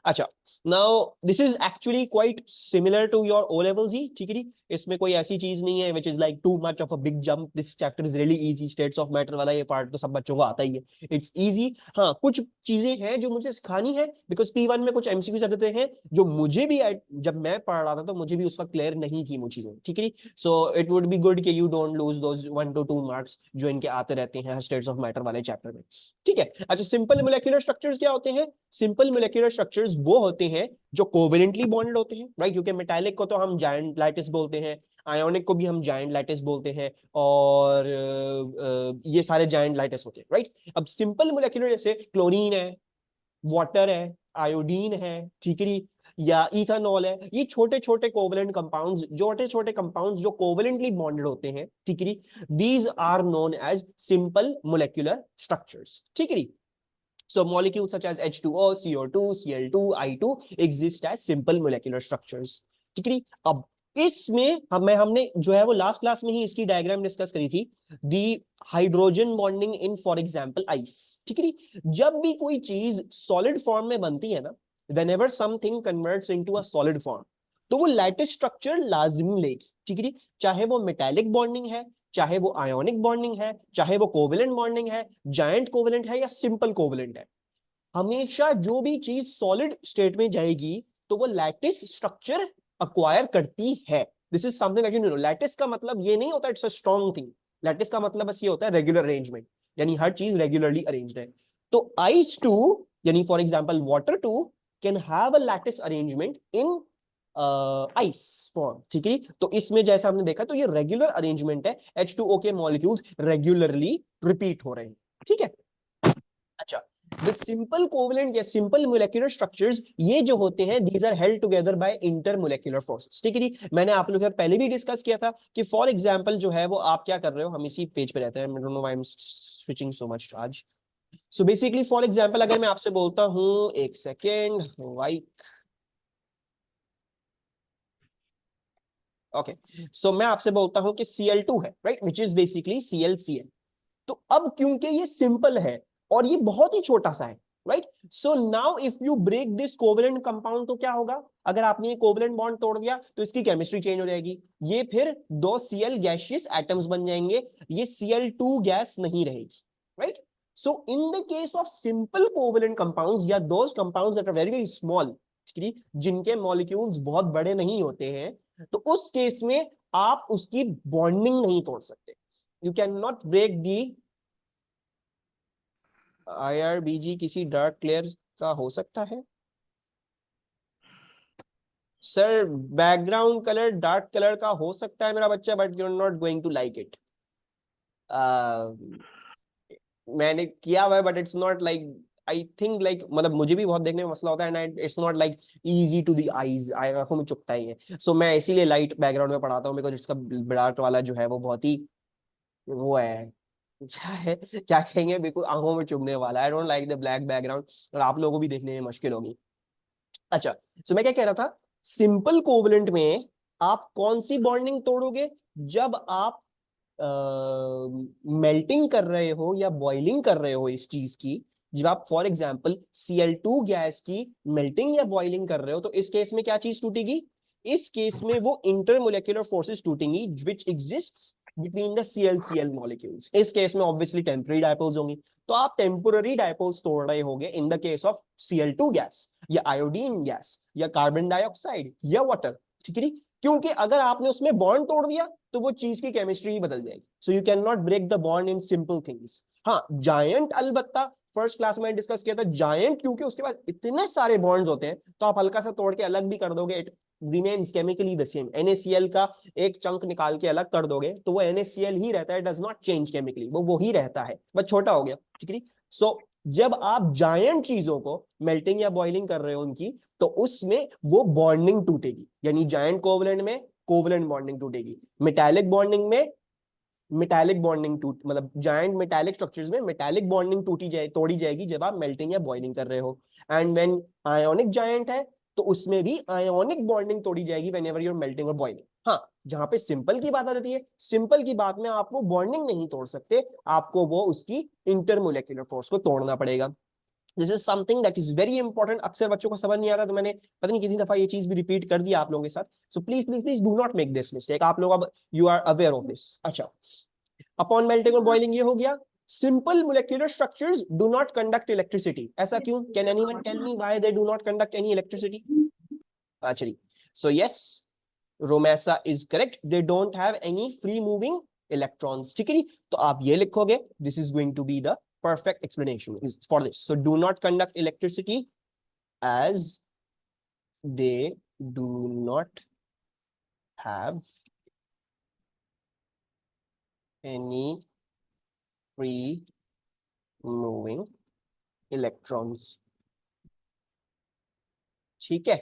अच्छा, now this is actually quite similar to your O levels ही, ठीक है जी। इसमें कोई ऐसी चीज नहीं है which is like too much of a big jump. This chapter is really easy. States of matter वाला ये पार्ट तो सब बच्चों को आता ही है, इट्स इजी। हाँ, कुछ चीजें हैं जो मुझे सिखानी है, बिकॉज P1 में कुछ एमसीक्यूज आते हैं जो मुझे भी जब मैं पढ़ रहा था तो मुझे भी उस वक्त क्लियर नहीं थी वो चीजें, ठीक है जी। So it would be good कि you don't lose those 1 to 2 marks जो इनके आते रहते हैं स्टेट्स ऑफ मैटर वाले चैप्टर में, ठीक है। अच्छा, सिंपल मोलेक्युलर स्ट्रक्चर्स क्या होते हैं? सिंपल मोलेक्युलर स्ट्रक्चर्स वो होते हैं जो कोवेलेंटली बॉन्डेड होते हैं, राइट। क्योंकि मेटालिक को तो हम जायंट लैटिस बोलते हैं, आयोनिक को भी हम जायंट लैटिस बोलते हैं, और ये सारे जायंट लैटिस होते हैं, राइट। अब सिंपल मोलेक्युलर जैसे क्लोरीन है, वाटर है, आयोडीन है, ठीक है, या इथेनॉल है, ये छोटे छोटे कोवेलेंट कंपाउंड्स, छोटे छोटे कंपाउंड्स जो कोवेलेंटली बॉन्डेड होते हैं, ठीक है, these are known as simple molecular structures, ठीक है। So molecules such as H2O, CO2, Cl2, I2 exist as simple molecular structures, ठीक है। अब इसमें हमने जो है वो लास्ट क्लास में ही इसकी डायग्राम डिस्कस करी थी, the hydrogen bonding in for example ice, ठीक है। जब भी कोई चीज सॉलिड फॉर्म में बनती है ना, whenever something converts into a solid form, तो वो लैटिस स्ट्रक्चर लाजिम लेगी, ठीक है। चाहे वो मेटालिक बॉन्डिंग है, चाहे वो आयोनिक बॉन्डिंग है, चाहे वो कोवेलेंट बॉन्डिंग है, जायंट कोवेलेंट है, या सिंपल कोवेलेंट है, हमेशा जो भी चीज सॉलिड स्टेट में जाएगी तो वो लैटिस स्ट्रक्चर अक्वायर करती है। This is something that you know. Lattice का मतलब ये नहीं होता it's a strong thing. Lattice का मतलब बस ये होता है रेगुलर अरेंजमेंट, यानी हर चीज रेगुलरली अरेंज्ड है। तो आइस टू, यानी for example water too, can have a lattice arrangement in ice form, ठीक है। तो इसमें जैसा हमने देखा, तो ये रेगुलर अरेंजमेंट है, H2O के मॉलिक्यूल्स रेगुलरली रिपीट हो रहे हैं, ठीक है। अच्छा, द सिंपल कोवेलेंट या सिंपल मोलेक्युलर स्ट्रक्चर्स ये जो होते हैं, these are held together by intermolecular forces, ठीक है जी। मैंने आप लोगों के साथ पहले भी डिस्कस किया था कि फॉर एग्जांपल जो है वो आप क्या कर रहे हो, हम इसी पेज पे रहते हैं, I don't know why I am switching so much आज। सो बेसिकली फॉर एग्जांपल अगर मैं आपसे बोलता हूं, एक सेकेंड, वाइट, ओके, सो मैं आपसे बोलता हूं कि Cl2 है, right, which is basically ClCl। तो अब क्योंकि ये सिंपल है और ये बहुत ही छोटा सा है, right, so now if you break this covalent compound तो क्या होगा? अगर आपने ये कोवेलेंट बॉन्ड तोड़ दिया तो इसकी केमिस्ट्री चेंज हो जाएगी, ये फिर दो Cl गैसियस एटम्स बन जाएंगे, ये Cl2 गैस नहीं रहेगी, right. So in the case of simple covalent compounds या those compounds that are very very small, जिनके मॉलिक्यूल्स बहुत बड़े नहीं होते हैं, तो उस केस में आप उसकी बॉन्डिंग नहीं तोड़ सकते। You can not break the IRBG। किसी डार्क क्लियर का हो सकता है sir? Background colour dark colour का हो सकता है मेरा बच्चा, but you are not going to like it. मैंने किया हुआ है but it's not like, I think like, मतलब मुझे भी बहुत देखने में मसला होता है and it's not like easy to the eyes, आंखों में चुभता ही है। सो मैं इसीलिए लाइट बैकग्राउंड में पढ़ाता हूँ, बिकॉज इसका डार्क वाला जो है वो बहुत ही वो है, क्या है, क्या कहेंगे, बिल्कुल आंखों में चुभने वाला। I don't like the black background, और आप लोगों को भी देखने में मुश्किल होगी। अच्छा, सो मैं क्या कह रहा था, सिंपल कोवेलेंट में आप कौन सी बॉन्डिंग तोड़ोगे? जब आप मेल्टिंग कर रहे हो या बॉइलिंग कर रहे हो इस चीज की, जब आप फॉर एग्जांपल Cl2 गैस की मेल्टिंग या बॉइलिंग कर रहे हो, तो इस केस में क्या चीज टूटेगी? इस केस में वो इंटरमोलेक्युलर फोर्सेस टूटेंगी which exists between the ClCl molecules. इस केस में ऑब्वियसली टेम्पररी डायपोल्स होंगी, तो आप टेम्पररी डायपोल्स तोड़ रहे होगे in the case of Cl2 gas या आयोडीन गैस या कार्बन डाइऑक्साइड या वाटर, ठीक है। क्योंकि अगर आपने उसमें बॉन्ड तोड़ दिया तो वो चीज की केमिस्ट्री ही बदल जाएगी। So you can not break the bond in simple things. हाँ, जायंट अलबत्ता फर्स्ट क्लास में डिस्कस किया था, जायंट क्योंकि उसके पास इतने सारे बॉन्ड्स होते हैं, तो आप हल्का सा तोड़ के अलग भी कर दोगे, it remains chemically the same. NaCl का एक चंक निकाल के अलग कर दोगे तो वो NaCl ही रहता है, डज नॉट चेंज केमिकली, वो ही रहता है, बस छोटा हो गया, ठीक है। सो जब आप जायंट चीजों को मेल्टिंग या बॉइलिंग कर रहे हो उनकी, तो उसमें वो बॉन्डिंग टूटेगी, यानी जायंट कोवलेंट में कोवलेंट बॉन्डिंग टूटेगी, मेटालिक बॉन्डिंग में मेटालिक बॉन्डिंग टूट, मतलब जायंट मेटालिक स्ट्रक्चर्स में मेटालिक बॉन्डिंग तोड़ी जाएगी जब आप मेल्टिंग या बॉइलिंग कर रहे हो। एंड व्हेन आयोनिक जायंट है तो उसमें भी आयोनिक बॉन्डिंग तोड़ी जाएगी व्हेनेवर यू आर मेल्टिंग और बॉइलिंग। हाँ, जहां पे सिंपल की बात आ जाती है, सिंपल की बात में आप वो बॉन्डिंग नहीं तोड़ सकते, आपको वो उसकी इंटरमोलेक्युलर फोर्स को तोड़ना पड़ेगा। This is something that is very important. अक्सर बच्चों को समझ नहीं आ रहा, तो मैंने पता नहीं कितनी दफा ये चीज भी रिपीट कर दिया आप लोगों के साथ। So please please please do not make this mistake. आप लोग अब you are aware of this. अच्छा, अपॉन मेल्टिंग और बॉइलिंग ये हो गया। Simple molecular structures do not conduct electricity. ऐसा क्यों? Can anyone tell me why they do not conduct any electricity? Actually, so yes, Romesa is correct, they don't have any free moving electrons. ठीक है जी, तो आप ये लिखोगे, this is going to be the perfect explanation is for this. So do not conduct electricity as they do not have any free moving electrons. ठीक है,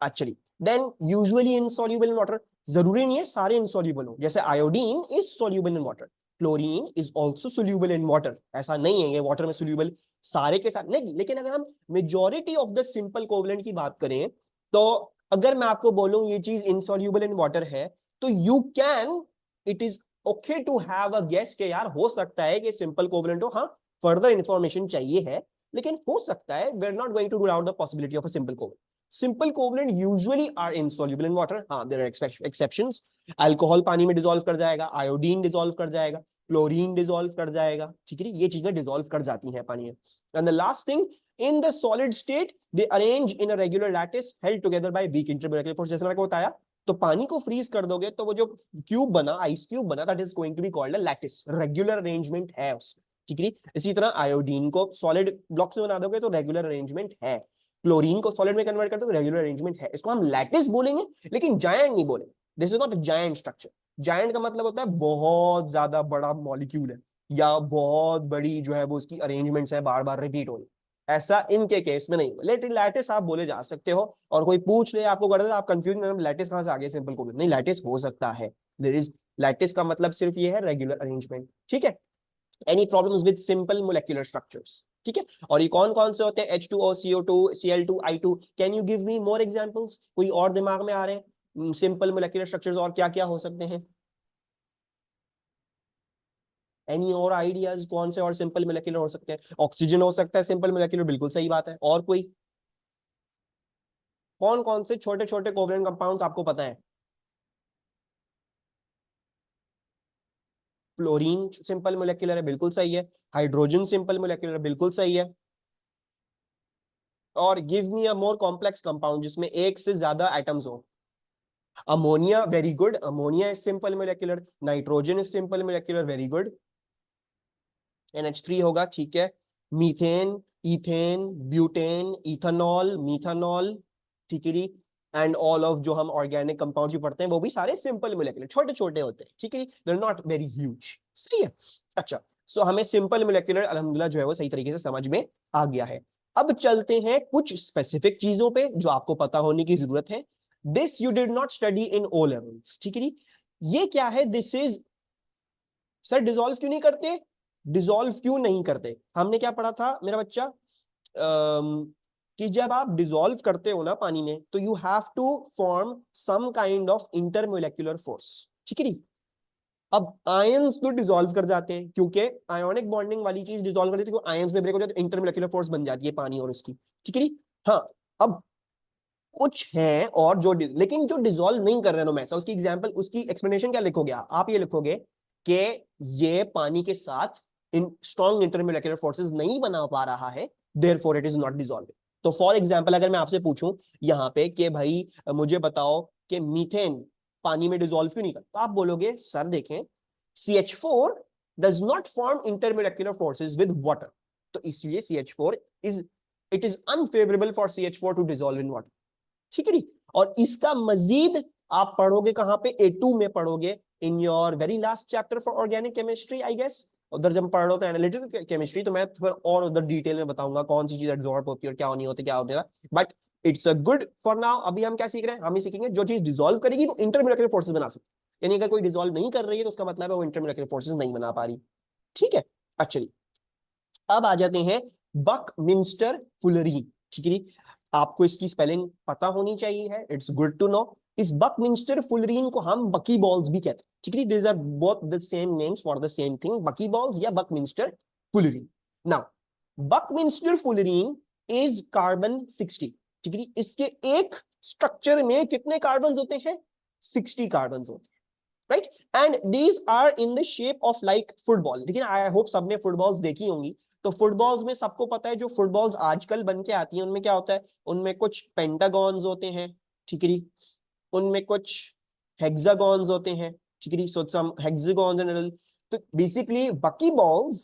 actually then usually insoluble in water. जरूरी नहीं है सारे insoluble हो, जैसे iodine is soluble in water, chlorine is also soluble in water. ऐसा नहीं है ये वाटर में सॉल्युबल सारे के साथ नहीं, लेकिन अगर हम majority of the simple covalent की बात करें, तो अगर मैं आपको बोलूं ये चीज इनसॉल्युबल इन वाटर है, तो you can, it is okay to have a guess के यार हो सकता है कि सिंपल कोवलेंट हो। हाँ, फर्दर इंफॉर्मेशन चाहिए है, लेकिन हो सकता है, we are not going to rule out the possibility of a simple covalent. Simple covalent usually are insoluble in water. हाँ, देयर आर एक्सेप्शंस। अल्कोहल पानी में डिसॉल्व कर जाएगा, आयोडीन डिसॉल्व कर जाएगा, क्लोरीन डिसॉल्व कर जाएगा। ठीक है, ये चीजें डिसॉल्व कर जाती हैं पानी में। And the last thing, in the solid state they arrange in a regular lattice held together by weak intermolecular force. जैसे मैंने बताया, तो पानी को फ्रीज कर दोगे तो वो जो क्यूब बना, आइस क्यूब बना, that is going to be called a lattice. Regular arrangement है उसमें। ठीक है, इसी तरह आयोडीन को सॉलिड ब्लॉक्स में बना दोगे तो रेगुलर अरेंजमेंट है, क्लोरीन को सॉलिड में कन्वर्ट करते हो तो रेगुलर अरेंजमेंट है। इसको हम लैटिस बोलेंगे, लेकिन जायंट नहीं बोलेंगे। This is not a giant structure. Giant का मतलब होता है बहुत ज्यादा बड़ा मॉलिक्यूल है, या बहुत बड़ी जो है वो उसकी अरेंजमेंट्स है, बार बार रिपीट हो रही। ऐसा इनके केस में नहीं। लेकिन लैटिस आप बोले जा सकते हो, और कोई पूछ ले आपको कर दे, आप कंफ्यूज, लैटिस कहां से आ गया सिंपल को? नहीं, लैटिस हो सकता है। देयर इज, लैटिस का मतलब सिर्फ ये है रेगुलर अरेंजमेंट। ठीक है, any problems with simple molecular structures? ठीक है, और ये कौन कौन से होते हैं? H2O, CO2, Cl2, I2। Can you give me more examples? कोई और दिमाग में आ रहे हैं सिंपल मोलेक्युलर स्ट्रक्चर्स और क्या क्या हो सकते हैं? एनी और आइडियाज कौन से और सिंपल मोलेक्युलर हो सकते हैं? ऑक्सीजन हो सकता है सिंपल मोलेक्युलर, बिल्कुल सही बात है। और कोई कौन कौन से छोटे छोटे कोवलेंट कंपाउंड्स आपको पता है? फ्लोरीन सिंपल मोलेक्युलर है, बिल्कुल सही है। हाइड्रोजन सिंपल मोलेक्युलर, बिल्कुल सही है। और गिव मी अ मोर कॉम्प्लेक्स कंपाउंड जिसमें एक से ज्यादा एटम्स हो। Ammonia, very good, ammonia is simple molecular. Nitrogen is simple molecular, very good. NH3 होगा, ठीक है। Methane, ethane, butane, ethanol, methanol, ठीक है जी। एंड ऑल ऑफ जो हम ऑर्गेनिक कंपाउंड भी पढ़ते हैं वो भी सारे सिंपल मोलेक्युलर, छोटे छोटे होते हैं। ठीक है जी, they are not very huge. सही है। अच्छा, सो हमें सिंपल मोलेक्युलर अल्हम्दुलिल्लाह जो है वो सही तरीके से समझ में आ गया है। अब चलते हैं कुछ स्पेसिफिक चीजों पे जो आपको पता होने की जरूरत है। This you did not study in O levels. ठीक है जी, ये क्या है? दिस इज, सर डिसॉल्व क्यों नहीं करते? डिसॉल्व क्यों नहीं करते? हमने क्या पढ़ा था मेरा बच्चा? कि जब आप डिसॉल्व करते हो ना पानी में, तो you have to form some kind of intermolecular force. ठीक है नी? अब आयंस तो डिसॉल्व कर जाते हैं, क्योंकि आयोनिक बॉन्डिंग वाली चीज डिसॉल्व कर देती है, क्योंकि आयंस में ब्रेक हो जाते हैं, इंटरमोलेक्युलर फोर्स बन जाती है पानी और उसकी। ठीक है नी? हाँ, अब कुछ है और जो लेकिन जो डिसॉल्व नहीं कर रहे हैं मैसा, उसकी एग्जांपल, उसकी एक्सप्लेनेशन क्या लिखोगे आप? ये लिखोगे कि ये पानी के साथ इन स्ट्रॉन्ग इंटरमोलेक्युलर फोर्सेस नहीं बना पा रहा है, therefore it is not dissolving. तो फॉर एग्जांपल अगर मैं आपसे पूछूं यहाँ पे कि भाई मुझे बताओ कि मीथेन पानी में डिसॉल्व क्यों नहीं करता, तो आप बोलोगे सर देखें, CH4 does not form intermolecular forces with water, तो इसलिए CH4 is, it is unfavourable for CH4 to dissolve in water. ठीक है नी? और इसका मजीद आप पढ़ोगे कहां पे? A2 में पढ़ोगे, in your very last chapter for organic chemistry I guess. उधर जब पढ़ रहे होते हैं एनालिटिकल केमिस्ट्री, तो मैं फिर और उधर डिटेल में बताऊंगा कौन सी चीज एब्जॉर्ब होती है और क्या नहीं होती, क्या होता है। But it's a good for now. अभी हम क्या सीख रहे हैं? हम ये सीखेंगे जो चीज डिसॉल्व करेगी वो इंटरमोलेक्युलर फोर्सेस बना सकती है। यानी अगर कोई डिसॉल्व नहीं कर रही है तो उसका मतलब है वो इंटरमोलेक्युलर फोर्सेस नहीं बना पा रही। ठीक है, एक्चुअली अब आ जाते हैं बकमिंस्टर फुलरीन। ठीक है, आपको इसकी स्पेलिंग पता होनी चाहिए है, इट्स गुड टू नो। इस बकमिंस्टर फुलरीन को हम बकी बॉल्स भी कहते हैं। ठीक है, these are both the same names for the same thing, bucky balls या Buckminster fullerene. Now Buckminster fullerene is carbon 60, ठीक है। इसके एक स्ट्रक्चर में कितने कार्बन होते हैं? 60 कार्बन होते हैं, right. And these are in the shape of like football, लेकिन आई होप सबने फुटबॉल्स देखी होंगी। तो फुटबॉल्स में सबको पता है, जो फुटबॉल्स आजकल बन के आती हैं उनमें क्या होता है, उनमें कुछ पेंटागॉन्स होते हैं, ठीक है, उनमें कुछ हेक्सागॉन्स होते हैं, ठीक है, सो सम हेक्सागॉन्स एंड, तो basically bucky balls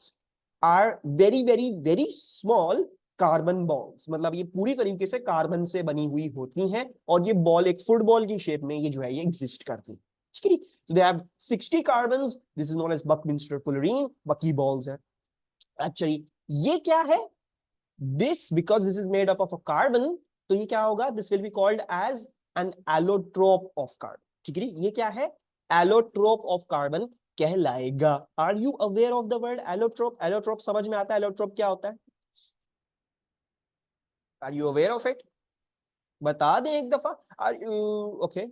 are very very very small carbon balls, मतलब ये पूरी तरीके से कार्बन से बनी हुई होती हैं, और ये बॉल एक फुटबॉल की शेप में ये जो है ये एग्जिस्ट करती है, ठीक है। So they have 60 carbons. This is known as Buckminster fullerene. Bucky balls है। Actually, ये क्या है? This, because this is made up of a carbon, तो ये क्या होगा? This will be called as an allotrope of carbon. ठीक है, ये क्या है? Allotrope of carbon कहलाएगा। Are you aware of the word allotrope? Allotrope समझ में आता है? Allotrope क्या होता है? Are you aware of it? बता दें एक दफा। Are you okay?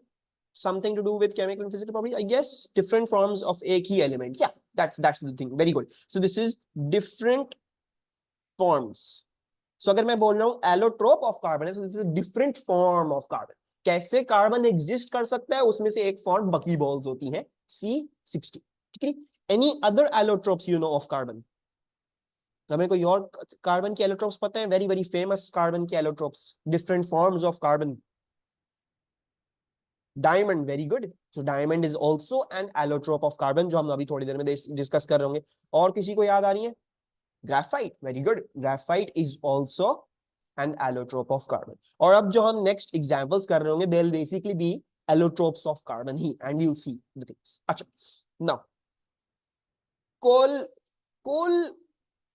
Something to do with chemical and physical properties, I guess. Different forms of एक ही element. Yeah, that's the thing. Very good. So this is different forms. So अगर मैं बोल रहा हूँ allotrope of carbon है, so this is a different form of carbon. कैसे carbon exist कर सकता है, उसमें से एक फॉर्म बकी बॉल्स होती है C60, ठीक है। Any other allotropes you know of carbon? हमें कोई और कार्बन के एलोट्रोप्स पता है? वेरी वेरी फेमस कार्बन के allotropes, different forms of carbon. Diamond, very good. So diamond is also an allotrope of carbon, जो हम अभी थोड़ी देर में डिस्कस कर रहे होंगे। और किसी को याद आ रही है? Graphite, very good. Graphite is also an allotrope of carbon. और अब जो हम नेक्स्ट एग्जांपल्स कर रहे होंगे, they will basically be allotropes of carbon ही, and we will see the things. अच्छा, now coal, coal,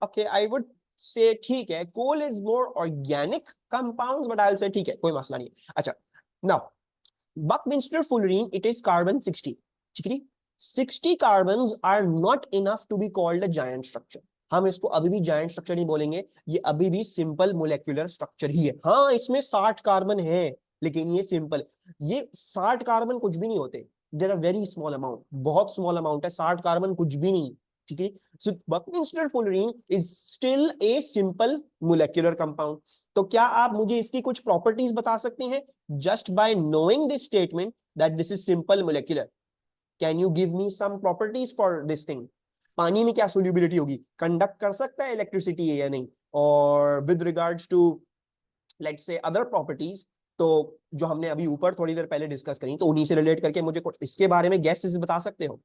okay, I would say ठीक है, coal is more organic compounds, but I will say ठीक है, कोई मसला नहीं है। अच्छा, now Buckminster fullerene, it is carbon 60, ठीक है। 60 carbons are not enough to be called a giant structure. हम इसको अभी भी giant structure नहीं बोलेंगे, ये अभी भी simple molecular structure ही है। हाँ, इसमें 60 कार्बन है, लेकिन ये सिंपल, ये 60 कार्बन कुछ भी नहीं होते। There are very small amount, बहुत स्मॉल अमाउंट है, 60 कार्बन कुछ भी नहीं, ठीक है। So Buckminster fullerene is still a simple molecular compound. तो क्या आप मुझे इसकी कुछ प्रॉपर्टीज बता सकते हैं? Just by knowing this statement that this is simple molecular, can you give me some properties for this thing? पानी में क्या सोल्यूबिलिटी होगी? कंडक्ट कर सकता है इलेक्ट्रिसिटी या नहीं? और with regards to let's say other properties, तो जो हमने अभी ऊपर थोड़ी देर पहले डिस्कस करी, तो उन्हीं से रिलेट करके मुझे कुछ इसके बारे में गैसेस बता सकते हो?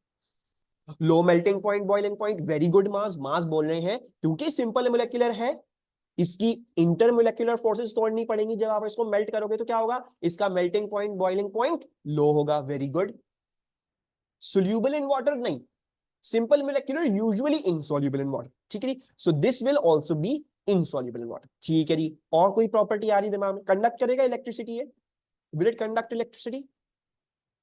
Low melting point, boiling point, very good. Mass, mass बोल रहे हैं क्योंकि सिंपल मोलेक्युलर है, इसकी इंटरमोलेक्युलर फोर्सेस तोड़नी पड़ेंगी। जब आप इसको मेल्ट करोगे तो क्या होगा? इसका melting point, boiling point low होगा, very good. Soluble in water नहीं, simple molecular usually insoluble in water, ठीक है। So this will also be insoluble in water, ठीक है जी। और कोई प्रॉपर्टी आ रही दिमाग में? कंडक्ट करेगा इलेक्ट्रिसिटी है, will it conduct electricity?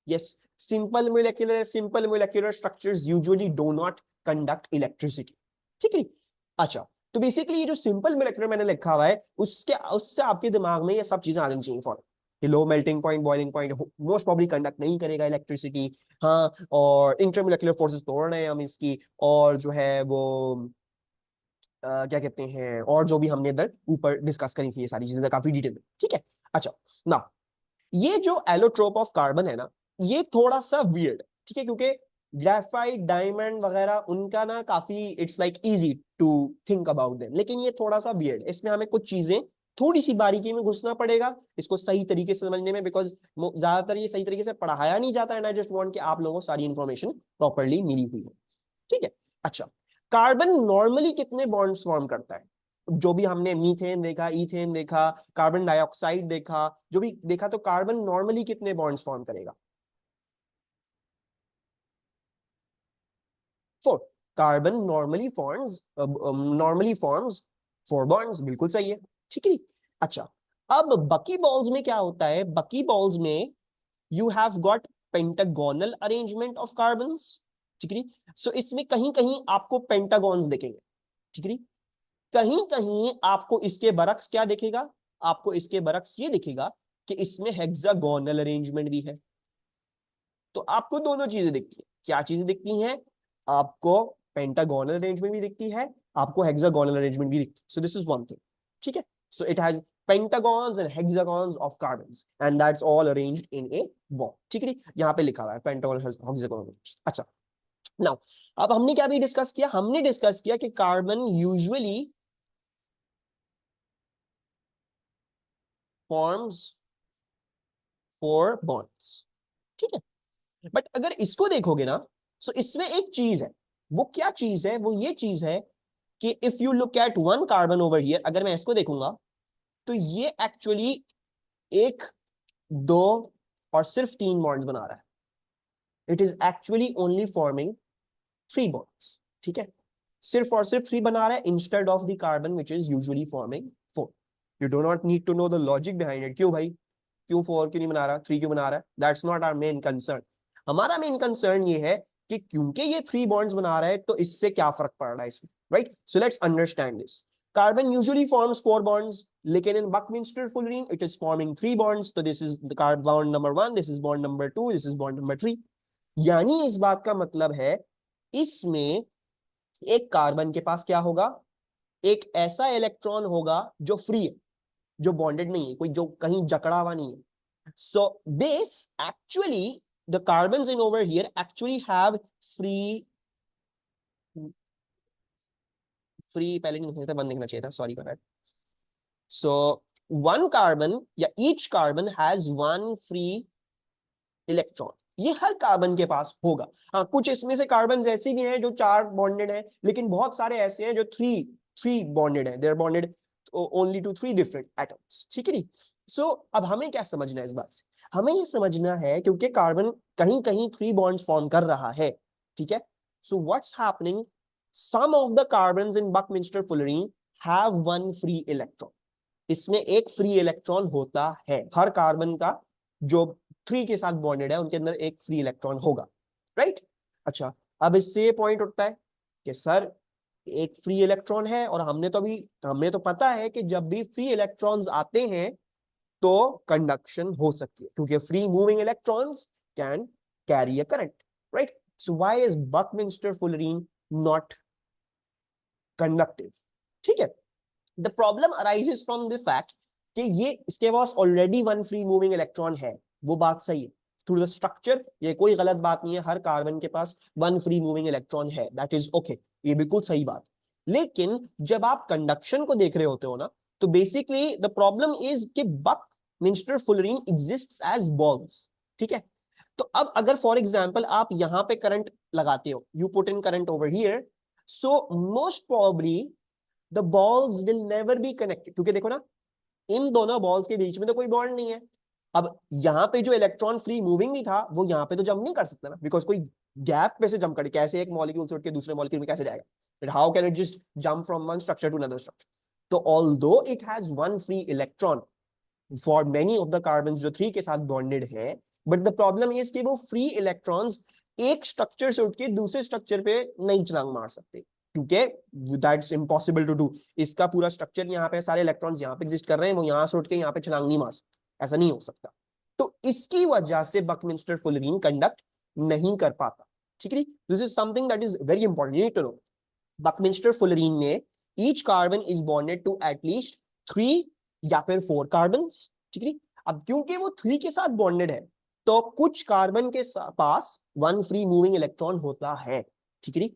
Yes, simple molecular structures usually do not conduct electricity. ठीक है। अच्छा, तो बेसिकली ये जो सिंपल मोलेक्युलर मैंने लिखा हुआ है, उससे आपके दिमाग में ये सब चीजें आनी चाहिए for low melting point, boiling point most probably conduct नहीं करेगा इलेक्ट्रिसिटी। हाँ, और इंटरमोलेक्युलर फोर्सेस तोड़ रहे हैं हम इसकी, और जो है वो क्या कहते हैं, और जो भी हमने इधर ऊपर डिस्कस करी थी ये सारी चीजें काफी डिटेल में, ठीक है। अच्छा, ना ये जो एलोट्रोप ऑफ कार्बन है ना, ये थोड़ा सा वियर्ड, ठीक है, क्योंकि ग्रेफाइट, डायमंड वगैरह उनका ना काफी it's like easy to think about them, लेकिन ये थोड़ा सा वियर्ड, इसमें हमें कुछ चीजें थोड़ी सी बारीकी में घुसना पड़ेगा इसको सही तरीके से समझने में, बिकॉज ज्यादातर ये सही तरीके से पढ़ाया नहीं जाता है। आई जस्ट वांट कि आप लोगों को सारी इंफॉर्मेशन प्रॉपरली मिली हुई है, ठीक है। अच्छा, कार्बन नॉर्मली कितने बॉन्ड्स फॉर्म करता है? जो भी हमने मीथेन देखा, इथेन देखा, कार्बन डाइऑक्साइड देखा, जो भी देखा, तो कार्बन नॉर्मली कितने बॉन्ड्स फॉर्म करेगा? 4। कार्बन नॉर्मली फॉर्म्स 4 बॉन्ड्स, बिल्कुल सही है, ठीक है। अच्छा, अब बकी बॉल्स में क्या होता है? बकी बॉल्स में you have got pentagonal arrangement of carbons, ठीक है। सो इसमें कहीं कहीं आपको पेंटागॉन्स दिखेंगे, ठीक है। कहीं कहीं आपको इसके बरक्स क्या दिखेगा? आपको इसके बरक्स ये दिखेगा कि इसमें हेक्सागोनल अरेंजमेंट भी है। तो आपको दोनों चीजें दिखती है। क्या चीजें दिखती हैं? आपको पेंटागोनल अरेंजमेंट भी दिखती है, आपको हेक्सागोनल अरेंजमेंट भी दिखती है. So this is one thing. ठीक है. So it has pentagons and hexagons of carbons and that's all arranged in a bond. ठीक है. यहाँ पे लिखा हुआ है pentagon hexagon. अच्छा. नाउ अब हमने क्या भी डिस्कस किया, हमने डिस्कस किया कि कार्बन यूजुअली फॉर्म्स 4 बॉन्ड्स. ठीक है. बट अगर इसको देखोगे ना, सो इसमें एक चीज है. वो क्या चीज है? वो ये चीज है कि if you look at one carbon over here, अगर मैं इसको देखूंगा तो ये एक्चुअली 1 2 और सिर्फ 3 बॉन्ड्स बना रहा है. It is actually only forming 3 bonds. ठीक है. सिर्फ और सिर्फ 3 बना रहा है instead of the carbon which is usually forming 4. You do not need to know the logic behind it. क्यों भाई, क्यों 4 क्यों नहीं बना रहा, 3 क्यों बना रहा है? That's not our main concern. हमारा मेन कंसर्न ये है कि क्योंकि ये 3 बॉन्ड्स बना रहा है तो इससे क्या फर्क पड़ रहा है इसमें, right? So let's understand this. Carbon usually forms 4 bonds, लेकिन in Buckminster fullerene it is forming 3 bonds. तो this is the carbon bond number 1, this is bond number 2, this is bond number 3. यानी इस बात का मतलब है इसमें एक कार्बन के पास क्या होगा, एक ऐसा इलेक्ट्रॉन होगा जो फ्री है, जो बॉन्डेड नहीं है, कोई जो कहीं जकड़ा हुआ नहीं है. So this actually, the carbons in over here actually have free पहले नहीं लिखना था, बंद लिखना चाहिए था, sorry for that. So one carbon या each carbon has one free electron. ये हर कार्बन के पास होगा. हाँ, कुछ इसमें से कार्बन ऐसे भी हैं जो 4 बॉन्डेड हैं, लेकिन बहुत सारे ऐसे हैं जो 3 बॉन्डेड हैं. They are bonded only to 3 different atoms. ठीक है. सो अब हमें क्या समझना है इस बात से? हमें ये समझना है क्योंकि कार्बन कहीं कहीं 3 बॉन्ड्स फॉर्म कर रहा है. ठीक है. So what's happening, some of the carbons in Buckminster fullerene have one free electron. इसमें एक फ्री इलेक्ट्रॉन होता है. हर कार्बन का जो 3 के साथ बॉन्डेड है उनके अंदर एक फ्री इलेक्ट्रॉन होगा, राइट? अच्छा, अब इससे ये पॉइंट उठता है कि सर एक फ्री इलेक्ट्रॉन है और हमें तो पता है कि जब भी फ्री इलेक्ट्रॉन्स आते हैं तो कंडक्शन हो सकती है, क्योंकि free moving electrons can carry a current, right? So why is Buckminster fullerene not conductive? ठीक है. The problem arises from the fact कि ये इसके पास already one free moving electron है. वो बात सही है थ्रू द स्ट्रक्चर, ये कोई गलत बात नहीं है. हर कार्बन के पास वन फ्री मूविंग इलेक्ट्रॉन है, दैट इज ओके, ये बिल्कुल सही बात. लेकिन जब आप कंडक्शन को देख रहे होते हो ना, तो बेसिकली द प्रॉब्लम इज कि Buckminster fullerene exists as balls. ठीक है. तो अब अगर फॉर एग्जांपल आप यहां पे करंट लगाते हो, you put in current over here, so most probably the balls will never be connected. क्योंकि देखो ना, इन दोनों बॉल्स के बीच में तो कोई बॉन्ड नहीं है. अब यहाँ पे जो इलेक्ट्रॉन फ्री मूविंग भी था वो यहाँ पे तो जंप नहीं कर सकता ना, बिकॉज कोई गैप पे से जंप करे. कैसे एक मॉलिक्यूल से उठ के दूसरे मॉलिक्यूल में कैसे जाएगा? How can it just jump from one structure to another structure? तो although it has one free electron for many of the carbon जो 3 के साथ बॉन्डेड है, बट द प्रॉब्लम इज कि वो फ्री इलेक्ट्रॉन्स एक स्ट्रक्चर से उठ के दूसरे स्ट्रक्चर पे नहीं छलांग मार सकते, क्योंकि दैट्स इम्पॉसिबल टू डू. इसका पूरा स्ट्रक्चर यहाँ पे, सारे इलेक्ट्रॉन्स यहाँ पे एग्जिस्ट कर रहे हैं, वो यहाँ से उठ के यहाँ पे छलांग नहीं मार सकते, ऐसा नहीं हो सकता. तो इसकी वजह से बकमिंस्टर फुलरीन कंडक्ट नहीं कर पाता. ठीक है. This is something that is very important, you need to know. Buckminster fullerene में each carbon is bonded to at least 3 या फिर 4 कार्बन. ठीक है. अब क्योंकि वो 3 के साथ बॉन्डेड है तो कुछ कार्बन के पास वन फ्री मूविंग इलेक्ट्रॉन होता है. ठीक है.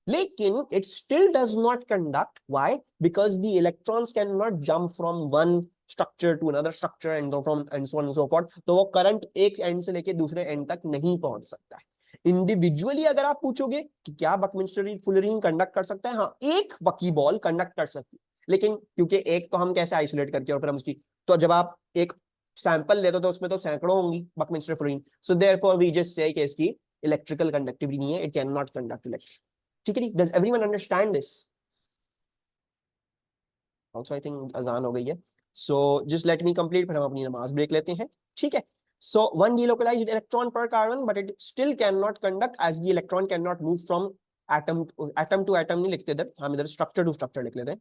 लेकिन it still does not conduct. Why? Because the electrons cannot jump from one structure to another structure and so on and so forth. तो वो करंट एक एंड से लेके दूसरे एंड तक नहीं पहुंच सकता है. इंडिविजुअली अगर आप पूछोगे कि क्या बकमिंस्टर फुलरीन कंडक्ट कर सकता है, हाँ, एक बकी बॉल कंडक्ट कर सकती है. लेकिन क्योंकि एक तो हम कैसे आइसोलेट करके और फिर हम उसकी, तो जब आप एक सैंपल लेते हो तो उसमें तो सैकड़ों होंगी Buckminster fullerene. So therefore we just say कि इसकी इलेक्ट्रिकल कंडक्टिविटी नहीं है, it can not conduct electricity. ठीक है. Does everyone understand this? Also I think अजान हो गई है. So just let me complete, फिर हम अपनी नमाज ब्रेक लेते हैं. ठीक है. So one delocalized electron per carbon, but it still cannot conduct as the electron cannot move from atom to atom. नहीं लिखते इधर, हम इधर structure to structure लिख लेते हैं.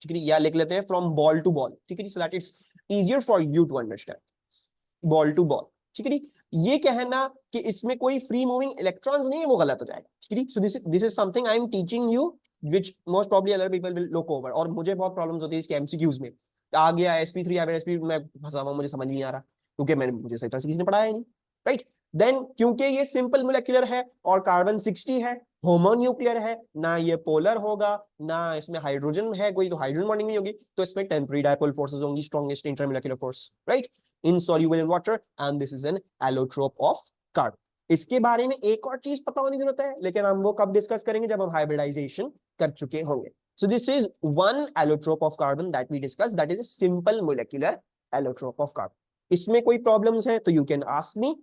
ठीक है. या लिख लेते हैं from ball to ball. ठीक है. So that it's easier for you to understand. Ball to ball. ठीक है. ये कहना कि इसमें कोई फ्री मूविंग इलेक्ट्रॉन्स नहीं है वो गलत हो जाएगा. ठीक है. So this is something I am teaching you which most probably other people will look over, और मुझे बहुत प्रॉब्लम्स होती है इसके एमसीक्यूज में। आ गया sp3 या sp, मैं फंसा हुआ, मुझे समझ नहीं आ रहा क्योंकि मुझे सही तरह से किसी ने पढ़ाया ही नहीं, राइट। देन क्योंकि ये सिंपल मोलेक्युलर है और कार्बन 60 है, होमोन्यूक्लियर है, ना ये पोलर होगा, ना इसमें हाइड्रोजन है कोई, तो हाइड्रोजन बॉन्डिंग नहीं होगी, तो इसमें टेम्परेरी डायपोल फोर्सेस होंगी, strongest intermolecular force, right, insoluble in water, and this is an allotrope of carbon। इसके बारे में एक और चीज पता होने की जरूरत है, लेकिन हम वो कब डिस्कस करेंगे, जब हम हाइब्रिडाइजेशन कर चुके होंगे। So this is one allotrope of carbon that we discussed, that is a simple molecular allotrope of carbon। इसमें कोई प्रॉब्लम्स है तो you can ask me,